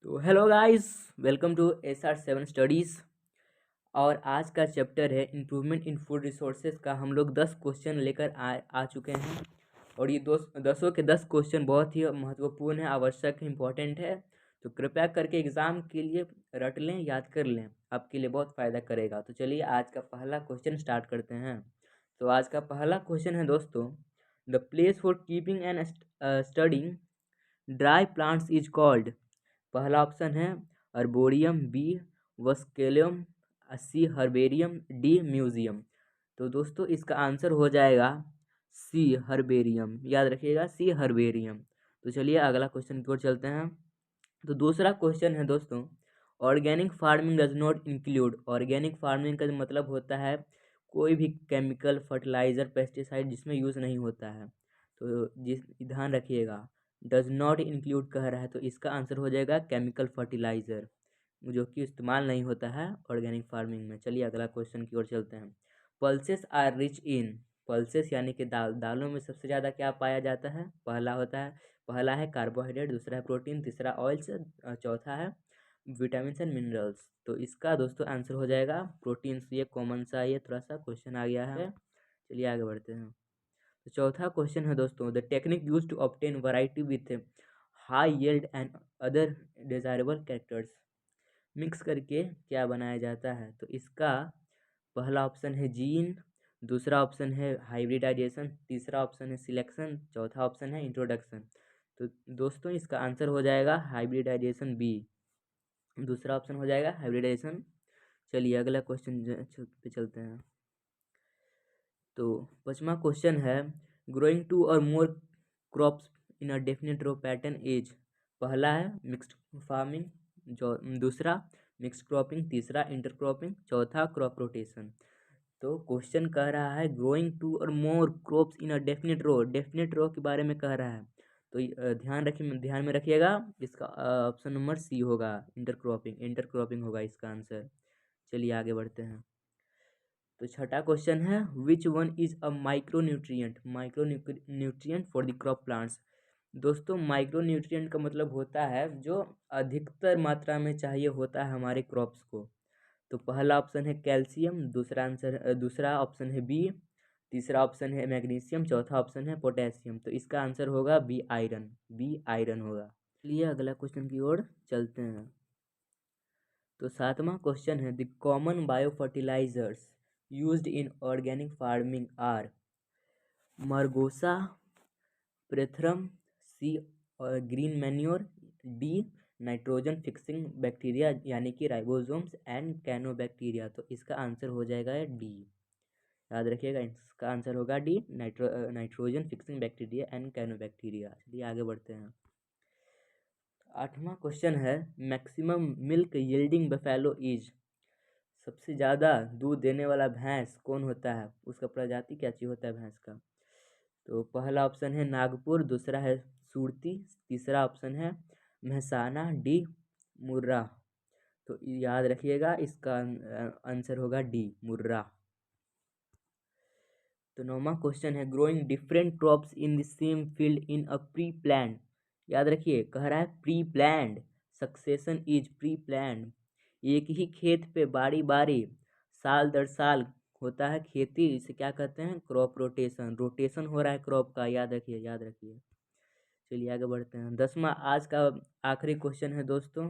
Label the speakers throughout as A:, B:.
A: तो hello guys, welcome to SR7 studies. और आज का चैप्टर है इम्प्रूवमेंट इन फूड रिसोर्सेज का। हम लोग 10 क्वेश्चन लेकर आ चुके हैं और ये दसों के 10 क्वेश्चन बहुत ही महत्वपूर्ण है, आवश्यक है, इम्पोर्टेंट है। तो कृपया करके एग्ज़ाम के लिए रट लें, याद कर लें, आपके लिए बहुत फ़ायदा करेगा। तो चलिए आज का पहला क्वेश्चन स्टार्ट करते हैं। तो आज का पहला क्वेश्चन है दोस्तों, the place for keeping and studying dry plants is called. पहला ऑप्शन है अर्बोरियम, बी वस्केलियम, सी हर्बेरियम, डी म्यूजियम। तो दोस्तों इसका आंसर हो जाएगा सी हर्बेरियम। याद रखिएगा, सी हर्बेरियम। तो चलिए अगला क्वेश्चन की ओर चलते हैं। तो दूसरा क्वेश्चन है दोस्तों, organic farming does not include. Organic farming का मतलब होता है कोई भी केमिकल, फर्टिलाइज़र, पेस्टिसाइड जिसमें यूज़ नहीं होता है। तो जिस ध्यान रखिएगा, डज नॉट इंक्लूड कह रहा है तो इसका आंसर हो जाएगा केमिकल फर्टिलाइज़र, जो कि इस्तेमाल नहीं होता है ऑर्गेनिक फार्मिंग में। चलिए अगला क्वेश्चन की ओर चलते हैं। Pulses are rich in. Pulses यानी कि दालों में सबसे ज़्यादा क्या पाया जाता है? पहला है कार्बोहाइड्रेट, दूसरा है प्रोटीन, तीसरा ऑयल्स, चौथा है विटामिन एंड मिनरल्स। तो इसका दोस्तों आंसर हो जाएगा प्रोटीन्स। ये कॉमन सा ये थोड़ा सा क्वेश्चन आ गया है। चलिए आगे बढ़ते हैं। तो चौथा क्वेश्चन है दोस्तों, the technique use to obtain variety with high yield and other desirable characters. Mix करके क्या बनाया जाता है? तो इसका पहला ऑप्शन है जीन, दूसरा ऑप्शन है हाइब्रिडाइजेशन, तीसरा ऑप्शन है सिलेक्शन, चौथा ऑप्शन है इंट्रोडक्शन। तो दोस्तों इसका आंसर हो जाएगा हाइब्रिडाइजेशन, बी। दूसरा ऑप्शन हो जाएगा हाइब्रिडाइजेशन। चलिए अगला क्वेश्चन पे चलते हैं। तो पांचवा क्वेश्चन है, ग्रोइंग टू और more crops in a definite row pattern is. पहला है मिक्स्ड फार्मिंग, जो दूसरा मिक्स्ड क्रॉपिंग, तीसरा इंटरक्रॉपिंग, चौथा क्रॉप रोटेशन। तो क्वेश्चन कह रहा है ग्रोइंग टू और more crops in a definite row. Definite row के बारे में कह रहा है। तो ध्यान में रखिएगा, इसका ऑप्शन नंबर सी होगा, इंटरक्रॉपिंग। इंटरक्रॉपिंग होगा इसका आंसर। चलिए आगे बढ़ते हैं। तो छठा क्वेश्चन है, which one is a micronutrient. Micronutrient for the crop plants. दोस्तों माइक्रोन्यूट्रिएंट का मतलब होता है जो अधिकतर मात्रा में चाहिए होता है हमारे क्रॉप्स को। तो पहला ऑप्शन है कैल्शियम, दूसरा ऑप्शन है बी, तीसरा ऑप्शन है मैग्नीशियम, चौथा ऑप्शन है पोटेशियम। तो इसका आंसर होगा बी आयरन। बी आयरन होगा। चलिए अगला क्वेश्चन की ओर चलते हैं। तो सातवां क्वेश्चन है, the common bio fertilisers used in organic farming are. Margosa, pyrethrum, C और green manure, D nitrogen fixing bacteria यानी कि राइबोसोम्स एंड कैनोबैक्टीरिया। तो इसका आंसर हो जाएगा डी। याद रखिएगा, इसका आंसर होगा D, nitrogen fixing bacteria and cyanobacteria. चलिए आगे बढ़ते हैं। आठवां क्वेश्चन है, maximum milk yielding buffalo is. सबसे ज़्यादा दूध देने वाला भैंस कौन होता है? उसका प्रजाति क्या चीज़ होता है भैंस का? तो पहला ऑप्शन है नागपुर, दूसरा है सुरती, तीसरा ऑप्शन है महसाना, डी मुर्रा। तो याद रखिएगा, इसका आंसर होगा डी मुर्रा। तो नौवां क्वेश्चन है, growing different crops in the same field in a pre plan. याद रखिए, कह रहा है pre planned, succession is pre planned. एक ही खेत पे बारी बारी साल दर साल होता है खेती, इसे क्या कहते हैं? Crop rotation. रोटेशन हो रहा है क्रॉप का, याद रखिए, याद रखिए। चलिए आगे बढ़ते हैं। 10वां आज का आखिरी क्वेश्चन है दोस्तों।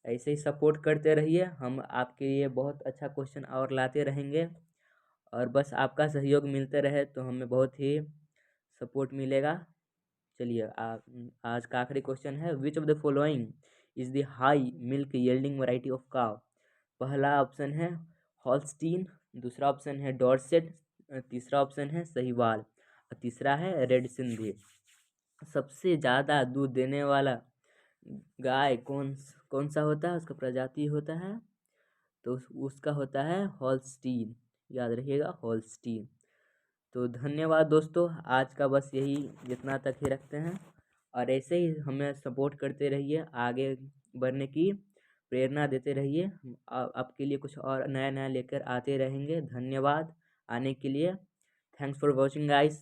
A: ऐसे ही सपोर्ट करते रहिए, हम आपके लिए बहुत अच्छा क्वेश्चन और लाते रहेंगे। और बस आपका सहयोग मिलते रहे तो हमें बहुत ही सपोर्ट मिलेगा। चलिए आज का आखिरी क्वेश्चन है, which of the following is the high milk yielding variety of काव। पहला ऑप्शन है हॉल्स्टीन, दूसरा ऑप्शन है डॉर्सेट, तीसरा ऑप्शन है सहीवाल और तीसरा है रेड सिंधी। सबसे ज़्यादा दूध देने वाला गाय कौन कौन सा होता है? उसका प्रजाति होता है, तो उसका होता है हॉल्स्टीन। याद रखिएगा, हॉल्स्टीन। तो धन्यवाद दोस्तों, आज का बस यही, जितना तक ही रखते हैं। और ऐसे ही हमें सपोर्ट करते रहिए, आगे बढ़ने की प्रेरणा देते रहिए। हम आपके लिए कुछ और नया नया लेकर आते रहेंगे। धन्यवाद आने के लिए। Thanks for watching guys.